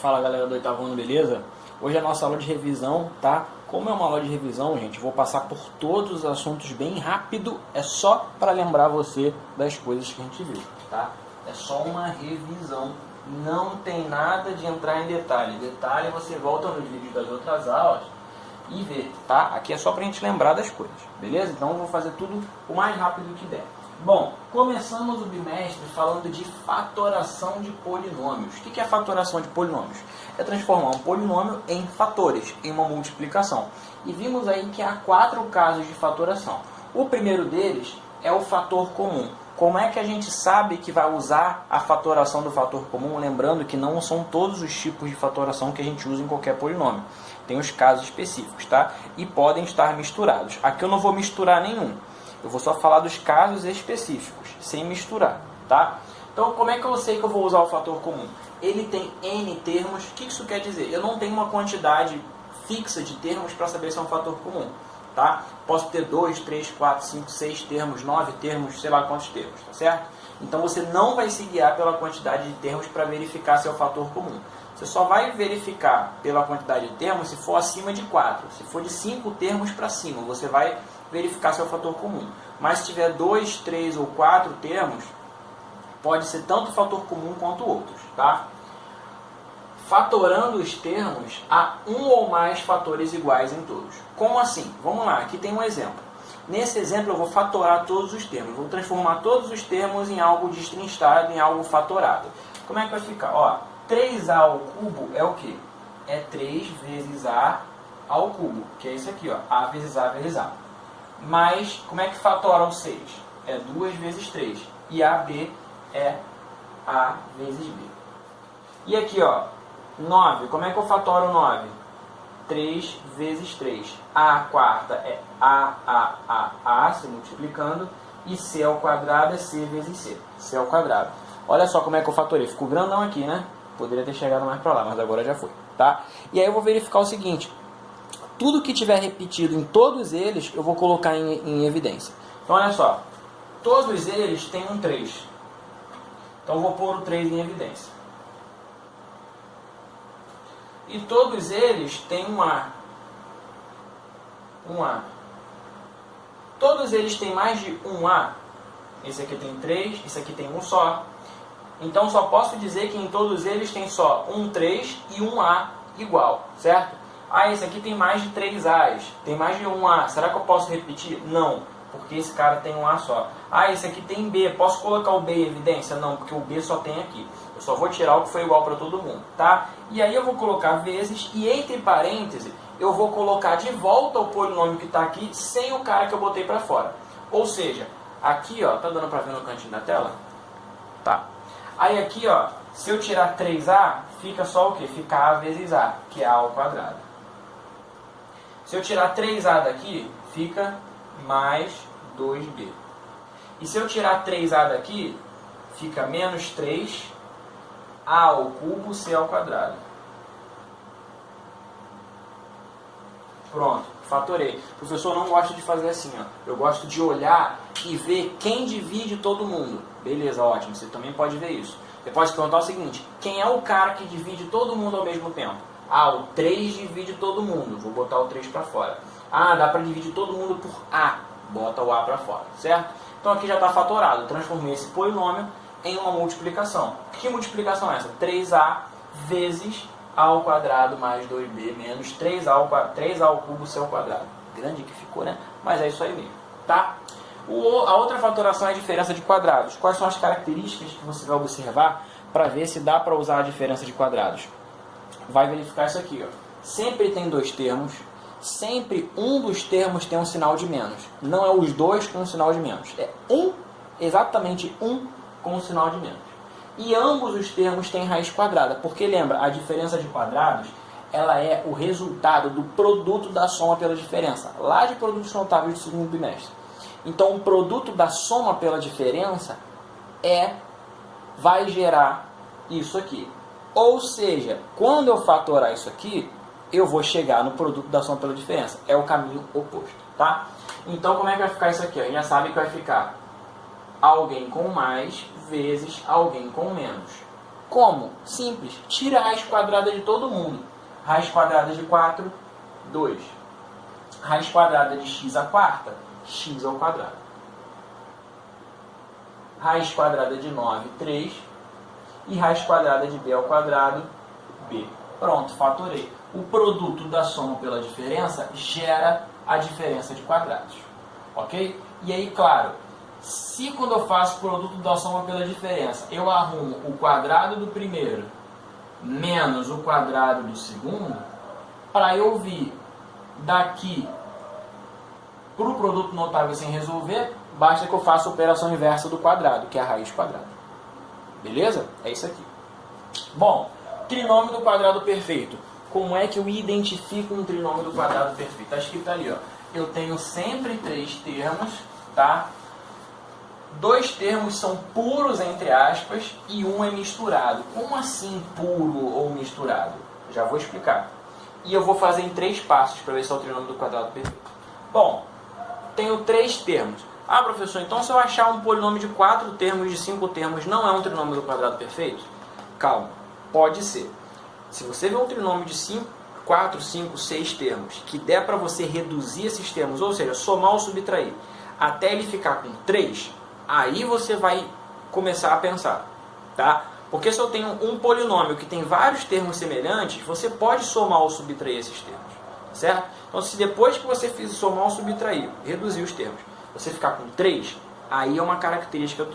Fala galera do oitavo ano, beleza? Hoje é a nossa aula de revisão, tá? Como é uma aula de revisão, gente, vou passar por todos os assuntos bem rápido. É só para lembrar você das coisas que a gente viu, tá? É só uma revisão. Não tem nada de entrar em detalhe. Detalhe você volta nos vídeos das outras aulas e vê, tá? Aqui é só pra gente lembrar das coisas, beleza? Então eu vou fazer tudo o mais rápido que der. Bom, começamos o bimestre falando de fatoração de polinômios. O que é fatoração de polinômios? É transformar um polinômio em fatores, em uma multiplicação. E vimos aí que há 4 casos de fatoração. O primeiro deles é o fator comum. Como é que a gente sabe que vai usar a fatoração do fator comum? Lembrando que não são todos os tipos de fatoração que a gente usa em qualquer polinômio. Tem os casos específicos, tá? E podem estar misturados. Aqui eu não vou misturar nenhum. Eu vou só falar dos casos específicos, sem misturar, tá? Então, como é que eu sei que eu vou usar o fator comum? Ele tem N termos. O que isso quer dizer? Eu não tenho uma quantidade fixa de termos para saber se é um fator comum, tá? Posso ter 2, 3, 4, 5, 6 termos, 9 termos, sei lá quantos termos, tá certo? Então, você não vai se guiar pela quantidade de termos para verificar se é o fator comum. Você só vai verificar pela quantidade de termos se for acima de 4. Se for de 5 termos para cima, você vai verificar se é o fator comum. Mas se tiver 2, 3 ou 4 termos, pode ser tanto fator comum quanto outros, tá? Fatorando os termos, há um ou mais fatores iguais em todos. Como assim? Vamos lá, aqui tem um exemplo. Nesse exemplo eu vou fatorar todos os termos. Vou transformar todos os termos em algo destrinchado, em algo fatorado. Como é que vai ficar? Ó, 3a ao cubo é o quê? É 3 vezes a ao cubo, que é isso aqui, ó, a vezes a vezes a. Mas, como é que fatora o 6? É 2 vezes 3. E AB é A vezes B. E aqui, ó, 9. Como é que eu fatoro 9? 3 vezes 3. A quarta é A, se multiplicando. E C ao quadrado é C vezes C. C ao quadrado. Olha só como é que eu fatorei. Ficou grandão aqui, né? Poderia ter chegado mais pra lá, mas agora já foi, tá? E aí eu vou verificar o seguinte. Tudo que tiver repetido em todos eles, eu vou colocar em evidência. Então, olha só. Todos eles têm um 3. Então, eu vou pôr o 3 em evidência. E todos eles têm um A. Um A. Todos eles têm mais de um A. Esse aqui tem 3, esse aqui tem um só. Então, só posso dizer que em todos eles tem só um 3 e um A igual, certo? Ah, esse aqui tem mais de 3 A's, tem mais de um A. Será que eu posso repetir? Não, porque esse cara tem um A só. Ah, esse aqui tem B. Posso colocar o B em evidência? Não, porque o B só tem aqui. Eu só vou tirar o que foi igual para todo mundo, tá? E aí eu vou colocar vezes e entre parênteses eu vou colocar de volta o polinômio que está aqui sem o cara que eu botei para fora. Ou seja, aqui, ó, tá dando para ver no cantinho da tela? Tá. Aí aqui, ó, se eu tirar 3A, fica só o quê? Fica A vezes A, que é A ao quadrado. Se eu tirar 3A daqui, fica mais 2B. E se eu tirar 3A daqui, fica menos 3A ao cubo C ao quadrado. Pronto, fatorei. O professor não gosta de fazer assim, ó. Eu gosto de olhar e ver quem divide todo mundo. Beleza, ótimo. Você também pode ver isso. Você pode perguntar o seguinte: quem é o cara que divide todo mundo ao mesmo tempo? Ah, o 3 divide todo mundo. Vou botar o 3 para fora. Ah, dá para dividir todo mundo por A. Bota o A para fora, certo? Então aqui já está fatorado. Eu transformei esse polinômio em uma multiplicação. Que multiplicação é essa? 3A vezes A ao quadrado mais 2B menos 3A ao cubo C ao quadrado. Grande que ficou, né? Mas é isso aí mesmo, tá? A outra fatoração é a diferença de quadrados. Quais são as características que você vai observar para ver se dá para usar a diferença de quadrados? Vai verificar isso aqui, ó. Sempre tem 2 termos, sempre um dos termos tem um sinal de menos. Não é os dois com um sinal de menos, é exatamente um com um sinal de menos. E ambos os termos têm raiz quadrada, porque lembra, a diferença de quadrados, ela é o resultado do produto da soma pela diferença, lá de produtos notáveis do segundo bimestre. Então, o produto da soma pela diferença vai gerar isso aqui. Ou seja, quando eu fatorar isso aqui, eu vou chegar no produto da soma pela diferença. É o caminho oposto, tá? Então, como é que vai ficar isso aqui? A gente já sabe que vai ficar alguém com mais vezes alguém com menos. Como? Simples. Tira a raiz quadrada de todo mundo. Raiz quadrada de 4, 2. Raiz quadrada de x à quarta, x ao quadrado. Raiz quadrada de 9, 3. E raiz quadrada de b ao quadrado, b. Pronto, fatorei. O produto da soma pela diferença gera a diferença de quadrados. Ok? E aí, claro, se quando eu faço o produto da soma pela diferença, eu arrumo o quadrado do primeiro menos o quadrado do segundo, para eu vir daqui para o produto notável sem resolver, basta que eu faça a operação inversa do quadrado, que é a raiz quadrada. Beleza? É isso aqui. Bom, trinômio do quadrado perfeito. Como é que eu identifico um trinômio do quadrado perfeito? Está escrito ali, ó. Eu tenho sempre 3 termos, tá? 2 termos são puros, entre aspas, e um é misturado. Como assim puro ou misturado? Já vou explicar. E eu vou fazer em 3 passos para ver se é o trinômio do quadrado perfeito. Bom, tenho 3 termos. Ah, professor, então se eu achar um polinômio de 4 termos, de 5 termos, não é um trinômio do quadrado perfeito? Calma, pode ser. Se você vê um trinômio de 4, 5, 6 termos, que der para você reduzir esses termos, ou seja, somar ou subtrair, até ele ficar com 3, aí você vai começar a pensar, tá? Porque se eu tenho um polinômio que tem vários termos semelhantes, você pode somar ou subtrair esses termos, certo? Então, se depois que você fizer somar ou subtrair, reduzir os termos, você ficar com 3, aí é uma característica do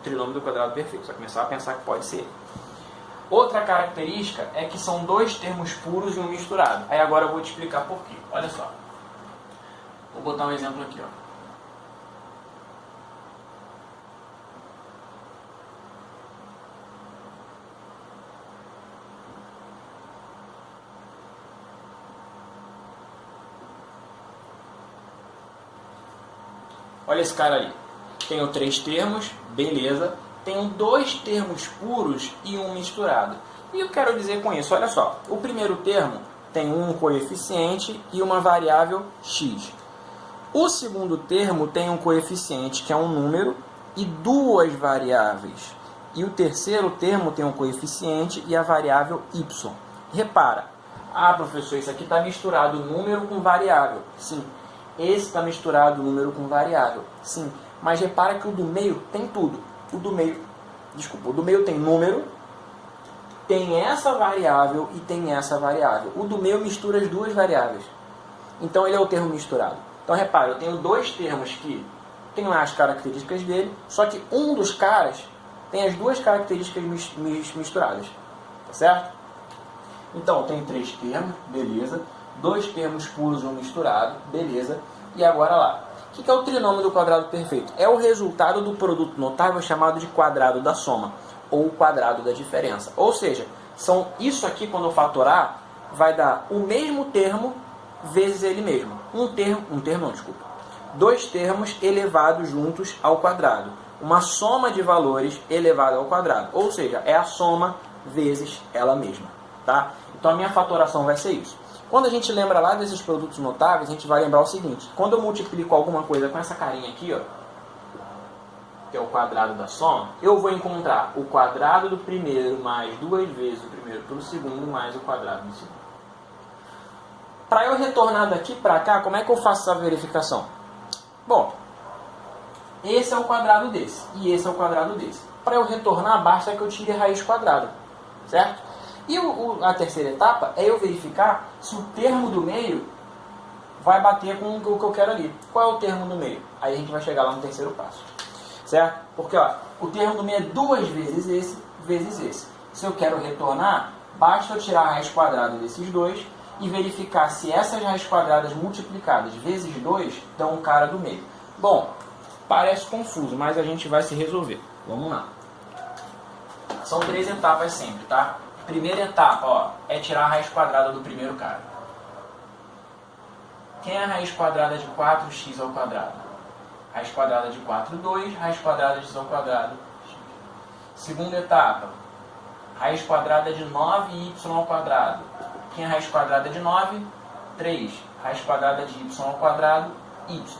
trinômio do quadrado perfeito. Você vai começar a pensar que pode ser. Outra característica é que são 2 termos puros e um misturado. Aí agora eu vou te explicar por quê. Olha só. Vou botar um exemplo aqui, ó. Olha esse cara ali. Tenho 3 termos, beleza. Tenho 2 termos puros e um misturado. E eu quero dizer com isso, olha só. O primeiro termo tem um coeficiente e uma variável x. O segundo termo tem um coeficiente que é um número e 2 variáveis. E o terceiro termo tem um coeficiente e a variável y. Repara. Ah, professor, isso aqui está misturado número com variável. Sim. Esse está misturado número com variável. Sim. Mas repara que o do meio tem tudo. O do meio tem número, tem essa variável e tem essa variável. O do meio mistura as 2 variáveis. Então ele é o termo misturado. Então repara, eu tenho 2 termos que tem lá as características dele, só que um dos caras tem as 2 características misturadas. Tá certo? Então tem 3 termos, beleza. 2 termos puros e um misturado, beleza. E agora lá. O que é o trinômio do quadrado perfeito? É o resultado do produto notável chamado de quadrado da soma, ou quadrado da diferença. Ou seja, isso aqui, quando eu fatorar, vai dar o mesmo termo vezes ele mesmo. 2 termos elevados juntos ao quadrado. Uma soma de valores elevada ao quadrado. Ou seja, é a soma vezes ela mesma. Tá? Então a minha fatoração vai ser isso. Quando a gente lembra lá desses produtos notáveis, a gente vai lembrar o seguinte. Quando eu multiplico alguma coisa com essa carinha aqui, ó, que é o quadrado da soma, eu vou encontrar o quadrado do primeiro mais 2 vezes o primeiro pelo segundo mais o quadrado do segundo. Para eu retornar daqui para cá, como é que eu faço essa verificação? Bom, esse é o quadrado desse e esse é o quadrado desse. Para eu retornar, basta que eu tire a raiz quadrada, certo? E a terceira etapa é eu verificar se o termo do meio vai bater com o que eu quero ali. Qual é o termo do meio? Aí a gente vai chegar lá no terceiro passo. Certo? Porque ó, o termo do meio é 2 vezes esse, vezes esse. Se eu quero retornar, basta eu tirar a raiz quadrada desses 2 e verificar se essas raízes quadradas multiplicadas vezes 2 dão um cara do meio. Bom, parece confuso, mas a gente vai se resolver. Vamos lá. São 3 etapas sempre, tá? Primeira etapa, ó, é tirar a raiz quadrada do primeiro cara. Quem é a raiz quadrada de 4x ao quadrado? Raiz quadrada de 4, 2. Raiz quadrada de x ao quadrado, x. Segunda etapa, raiz quadrada de 9y ao quadrado. Quem é a raiz quadrada de 9? 3. Raiz quadrada de y ao quadrado, y.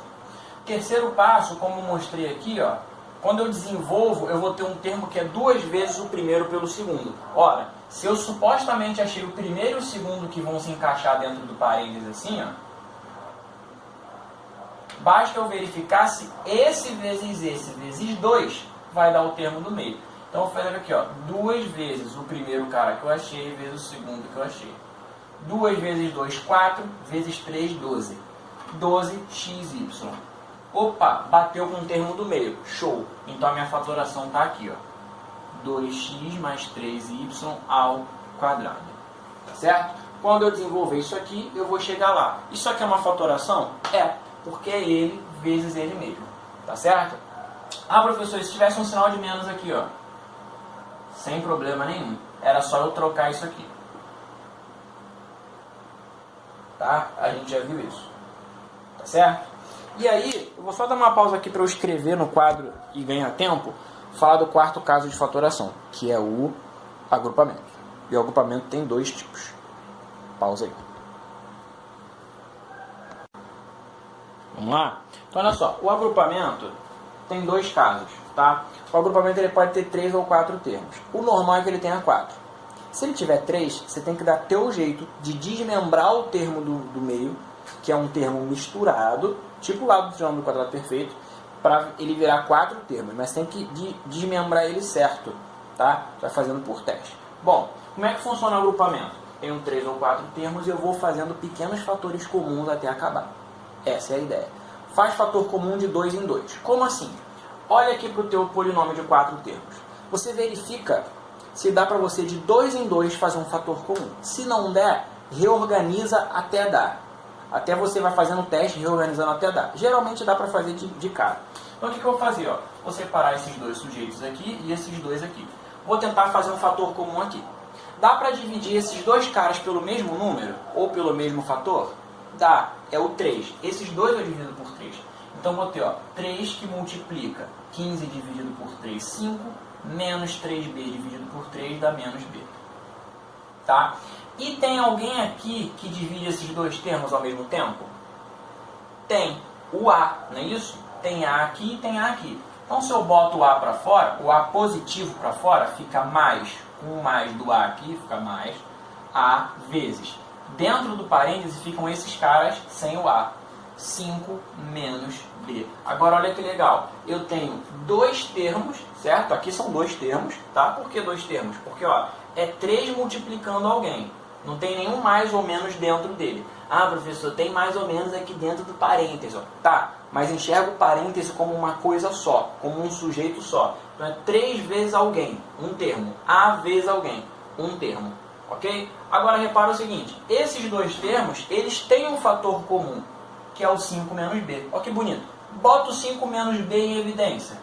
Terceiro passo, como mostrei aqui, ó, Quando eu desenvolvo, eu vou ter um termo que é 2 vezes o primeiro pelo segundo. Ora, se eu supostamente achei o primeiro e o segundo que vão se encaixar dentro do parênteses assim, ó, basta eu verificar se esse vezes 2 vai dar o termo do meio. Então eu vou fazer aqui, ó, 2 vezes o primeiro cara que eu achei vezes o segundo que eu achei. 2 vezes 2, 4, vezes 3, 12. 12xy. Opa, bateu com o termo do meio. Show! Então a minha fatoração está aqui, ó. 2x mais 3y ao quadrado. Tá certo? Quando eu desenvolver isso aqui, eu vou chegar lá. Isso aqui é uma fatoração? É, porque é ele vezes ele mesmo. Tá certo? Ah, professor, e se tivesse um sinal de menos aqui, ó? Sem problema nenhum. Era só eu trocar isso aqui. Tá? A gente já viu isso. Tá certo? E aí, eu vou só dar uma pausa aqui para eu escrever no quadro e ganhar tempo, falar do quarto caso de fatoração, que é o agrupamento. E o agrupamento tem 2 tipos. Pausa aí. Vamos lá? Então, olha só, o agrupamento tem 2 casos, tá? O agrupamento ele pode ter 3 ou 4 termos. O normal é que ele tenha 4. Se ele tiver 3, você tem que dar teu jeito de desmembrar o termo do meio, que é um termo misturado, tipo o lado do triângulo do quadrado perfeito, para ele virar 4 termos, mas tem que desmembrar ele certo, tá? Vai fazendo por teste. Bom, como é que funciona o agrupamento? Tenho 3 ou 4 termos e eu vou fazendo pequenos fatores comuns até acabar. Essa é a ideia. Faz fator comum de 2 em 2. Como assim? Olha aqui para o teu polinômio de 4 termos. Você verifica se dá para você de 2 em 2 fazer um fator comum. Se não der, reorganiza até dar. Até você vai fazendo o teste, reorganizando até dar. Geralmente dá para fazer de cara. Então o que eu vou fazer? Ó? Vou separar esses 2 sujeitos aqui e esses 2 aqui. Vou tentar fazer um fator comum aqui. Dá para dividir esses 2 caras pelo mesmo número? Ou pelo mesmo fator? Dá. É o 3. Esses 2 eu divido por 3. Então vou ter, ó, 3 que multiplica 15 dividido por 3, 5. Menos 3b dividido por 3 dá menos b. Tá? E tem alguém aqui que divide esses 2 termos ao mesmo tempo? Tem. O A, não é isso? Tem A aqui e tem A aqui. Então se eu boto o A para fora, o A positivo para fora fica mais, com mais do A aqui, fica mais A vezes. Dentro do parêntese ficam esses caras sem o A. 5 menos B. Agora olha que legal. Eu tenho 2 termos, certo? Aqui são 2 termos, tá? Por que 2 termos? Porque, ó, é 3 multiplicando alguém. Não tem nenhum mais ou menos dentro dele. Ah, professor, tem mais ou menos aqui dentro do parêntese, ó. Tá, mas enxerga o parêntese como uma coisa só, como um sujeito só. Então é 3 vezes alguém, um termo. A vezes alguém, um termo. Ok? Agora repara o seguinte, esses 2 termos, eles têm um fator comum, que é o 5 menos b. Olha que bonito. Bota o 5 menos b em evidência.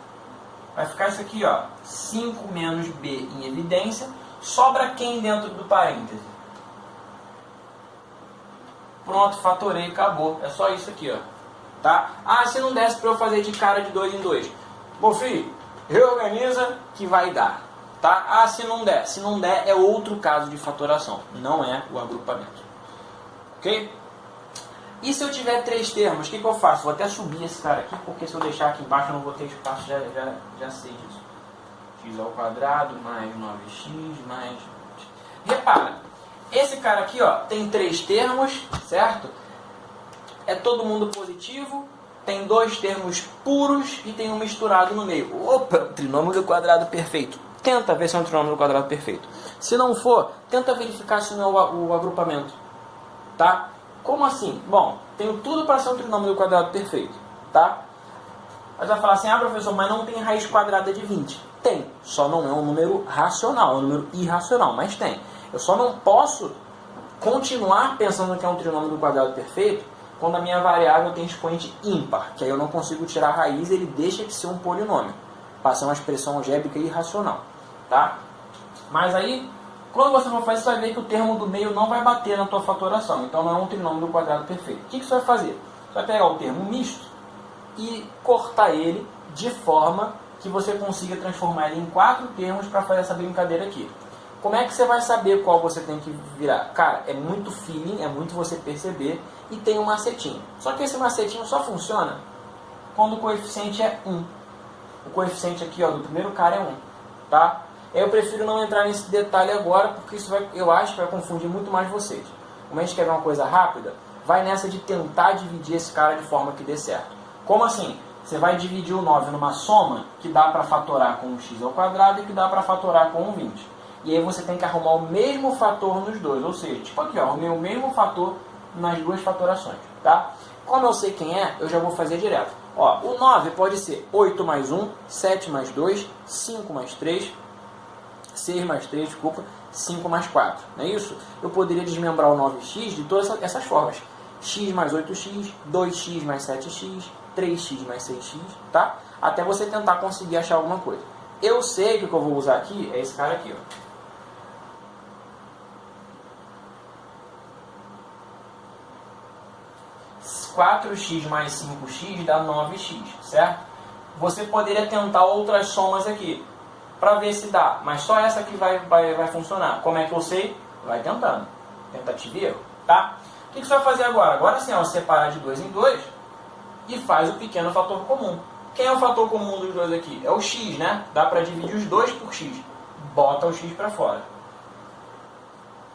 Vai ficar isso aqui, ó. 5 menos b em evidência. Sobra quem dentro do parêntese? Pronto, fatorei, acabou. É só isso aqui, ó. Tá? Ah, se não desse para eu fazer de cara de 2 em 2. Bom, filho, reorganiza que vai dar. Tá? Ah, se não der. Se não der, é outro caso de fatoração. Não é o agrupamento. Ok? E se eu tiver 3 termos, o que eu faço? Vou até subir esse cara aqui, porque se eu deixar aqui embaixo eu não vou ter espaço, já sei disso. X ao quadrado mais 9x mais... Repara, esse cara aqui, ó, tem 3 termos, certo? É todo mundo positivo, tem 2 termos puros e tem um misturado no meio. Opa, trinômio do quadrado perfeito. Tenta ver se é um trinômio do quadrado perfeito. Se não for, tenta verificar se não é o agrupamento. Tá? Como assim? Bom, tenho tudo para ser um trinômio do quadrado perfeito, tá? Mas vai falar assim, ah, professor, mas não tem raiz quadrada de 20. Tem, só não é um número racional, é um número irracional, mas tem. Eu só não posso continuar pensando que é um trinômio do quadrado perfeito quando a minha variável tem expoente ímpar, que aí eu não consigo tirar a raiz e ele deixa de ser um polinômio. Passa uma expressão algébrica irracional, tá? Mas aí... Quando você for fazer, você vai ver que o termo do meio não vai bater na tua fatoração. Então não é um trinômio do quadrado perfeito. O que você vai fazer? Você vai pegar o termo misto e cortar ele de forma que você consiga transformar ele em 4 termos para fazer essa brincadeira aqui. Como é que você vai saber qual você tem que virar? Cara, é muito feeling, é muito você perceber e tem um macetinho. Só que esse macetinho só funciona quando o coeficiente é 1. o coeficiente aqui, ó, do primeiro cara é 1, tá? Eu prefiro não entrar nesse detalhe agora, porque isso eu acho que vai confundir muito mais vocês. Como a gente quer ver uma coisa rápida, vai nessa de tentar dividir esse cara de forma que dê certo. Como assim? Você vai dividir o 9 numa soma que dá para fatorar com um x ao quadrado e que dá para fatorar com um 20. E aí você tem que arrumar o mesmo fator nos dois, ou seja, tipo aqui, ó, arrumei o mesmo fator nas duas fatorações, tá? Como eu sei quem é, eu já vou fazer direto. Ó, o 9 pode ser 8 mais 1, 7 mais 2, 5 mais 3, 6 mais 3, desculpa, 5 mais 4, não é isso? Eu poderia desmembrar o 9x de todas essas formas. X mais 8x, 2x mais 7x, 3x mais 6x, tá? Até você tentar conseguir achar alguma coisa. Eu sei que o que eu vou usar aqui é esse cara aqui, ó. 4x mais 5x dá 9x, certo? Você poderia tentar outras somas aqui, para ver se dá, mas só essa aqui vai funcionar. Como é que eu sei? Vai tentando. Tentativa e erro, tá? O que você vai fazer agora? Agora sim, ó, separar de 2 em 2 e faz o pequeno fator comum. Quem é o fator comum dos dois aqui? É o x, né? Dá para dividir os dois por x. Bota o x para fora.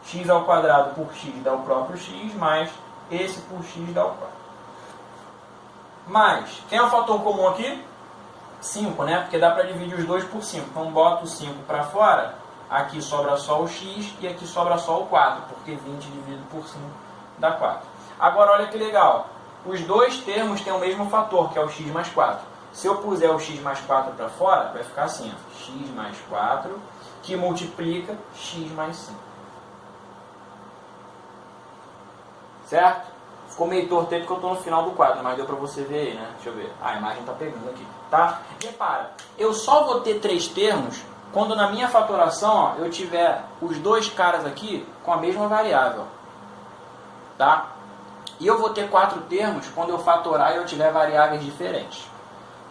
X ao quadrado por x dá o próprio x, mais esse por x dá o próprio. Mas, quem é o fator comum aqui? 5, né? Porque dá para dividir os dois por 5. Então, bota o 5 para fora. Aqui sobra só o x e aqui sobra só o 4, porque 20 dividido por 5 dá 4. Agora, olha que legal. Os dois termos têm o mesmo fator, que é o x mais 4. Se eu puser o x mais 4 para fora, vai ficar assim, ó, x mais 4, que multiplica x mais 5. Certo? Ficou meio torto porque eu estou no final do quadro, mas deu para você ver aí, né? Deixa eu ver. A imagem está pegando aqui, tá? Repara, eu só vou ter 3 termos quando na minha fatoração, ó, eu tiver os dois caras aqui com a mesma variável, tá? E eu vou ter 4 termos quando eu fatorar e eu tiver variáveis diferentes,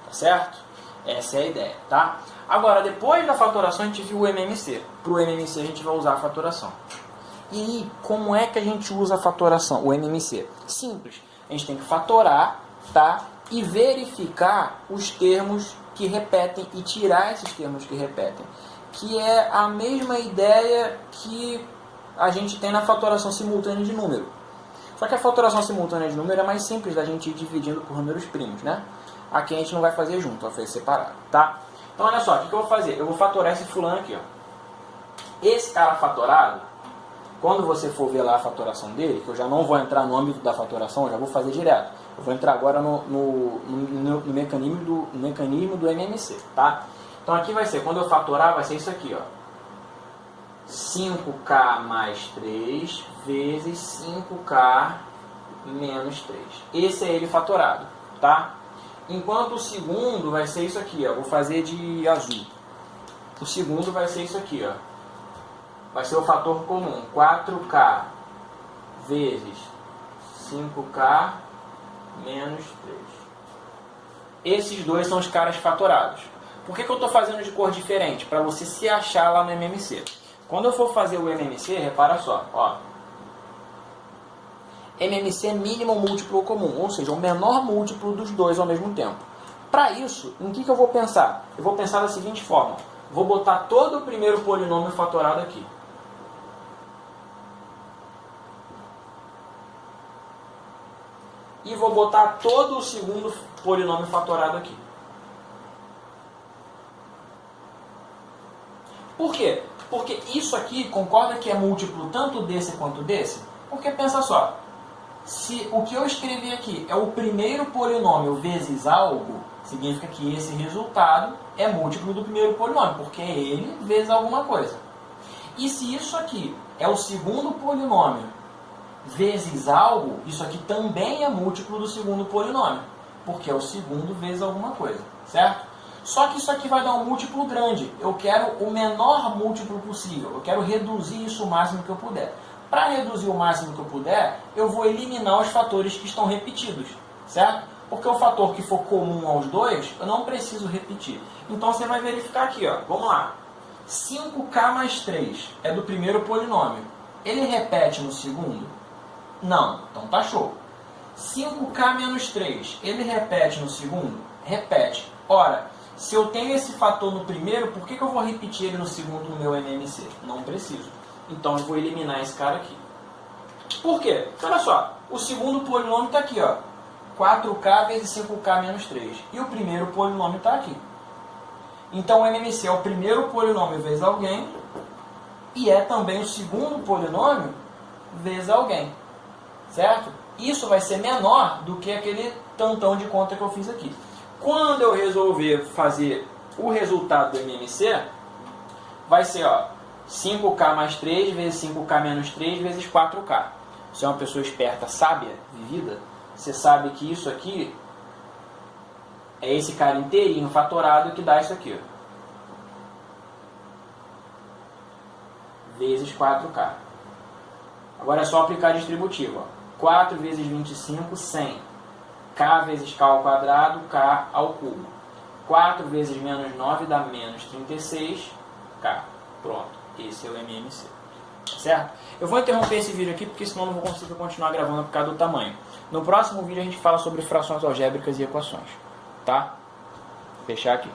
tá certo? Essa é a ideia, tá? Agora, depois da fatoração, a gente viu o MMC. Para o MMC, a gente vai usar a fatoração. E aí, como é que a gente usa a fatoração, o MMC? Simples. A gente tem que fatorar, tá? E verificar os termos que repetem e tirar esses termos que repetem. Que é a mesma ideia que a gente tem na fatoração simultânea de número. Só que a fatoração simultânea de número é mais simples da gente ir dividindo por números primos, né? Aqui a gente não vai fazer junto, vai fazer separado, tá? Então, olha só, o que eu vou fazer? Eu vou fatorar esse fulano aqui, ó. Esse cara fatorado, quando você for ver lá a fatoração dele, que eu já não vou entrar no âmbito da fatoração, eu já vou fazer direto. Eu vou entrar agora no mecanismo do MMC, tá? Então aqui vai ser, quando eu fatorar, vai ser isso aqui, ó. 5k mais 3 vezes 5k menos 3. Esse é ele fatorado, tá? Enquanto o segundo vai ser isso aqui, ó. Vou fazer de azul. O segundo vai ser isso aqui, ó. Vai ser o fator comum, 4k vezes 5k menos 3. Esses dois são os caras fatorados. Por que eu estou fazendo de cor diferente? Para você se achar lá no MMC. Quando eu for fazer o MMC, repara só, ó. MMC é mínimo múltiplo ou comum, ou seja, o menor múltiplo dos dois ao mesmo tempo. Para isso, em que eu vou pensar? Eu vou pensar da seguinte forma. Vou botar todo o primeiro polinômio fatorado aqui. E vou botar todo o segundo polinômio fatorado aqui. Por quê? Porque isso aqui, concorda que é múltiplo tanto desse quanto desse? Porque pensa só, se o que eu escrevi aqui é o primeiro polinômio vezes algo, significa que esse resultado é múltiplo do primeiro polinômio, porque é ele vezes alguma coisa. E se isso aqui é o segundo polinômio vezes algo, isso aqui também é múltiplo do segundo polinômio, porque é o segundo vezes alguma coisa, certo? Só que isso aqui vai dar um múltiplo grande. Eu quero o menor múltiplo possível. Eu quero reduzir isso o máximo que eu puder. Para reduzir o máximo que eu puder, eu vou eliminar os fatores que estão repetidos, certo? Porque o fator que for comum aos dois, eu não preciso repetir. Então você vai verificar aqui, ó. Vamos lá. 5k mais 3 é do primeiro polinômio. Ele repete no segundo? Não. Então tá show. 5k menos 3, ele repete no segundo? Repete. Ora, Se eu tenho esse fator no primeiro, por que eu vou repetir ele no segundo no meu MMC? Não preciso. Então eu vou eliminar esse cara aqui. Por quê? Olha só, o segundo polinômio está aqui, ó, 4k vezes 5k menos 3. E o primeiro polinômio está aqui. Então o MMC é o primeiro polinômio vezes alguém e é também o segundo polinômio vezes alguém. Certo? Isso vai ser menor do que aquele tantão de conta que eu fiz aqui. Quando eu resolver fazer o resultado do MMC, vai ser, ó, 5k mais 3 vezes 5k menos 3 vezes 4k. Você é uma pessoa esperta, sábia, vivida, você sabe que isso aqui é esse cara inteirinho fatorado que dá isso aqui, ó, vezes 4k. Agora é só aplicar a distributiva, ó. 4 vezes 25, 100. K vezes K ao quadrado, K ao cubo. 4 vezes menos 9 dá menos 36, K. Pronto, esse é o MMC. Certo? Eu vou interromper esse vídeo aqui porque senão não vou conseguir continuar gravando por causa do tamanho. No próximo vídeo a gente fala sobre frações algébricas e equações. Tá? Vou fechar aqui.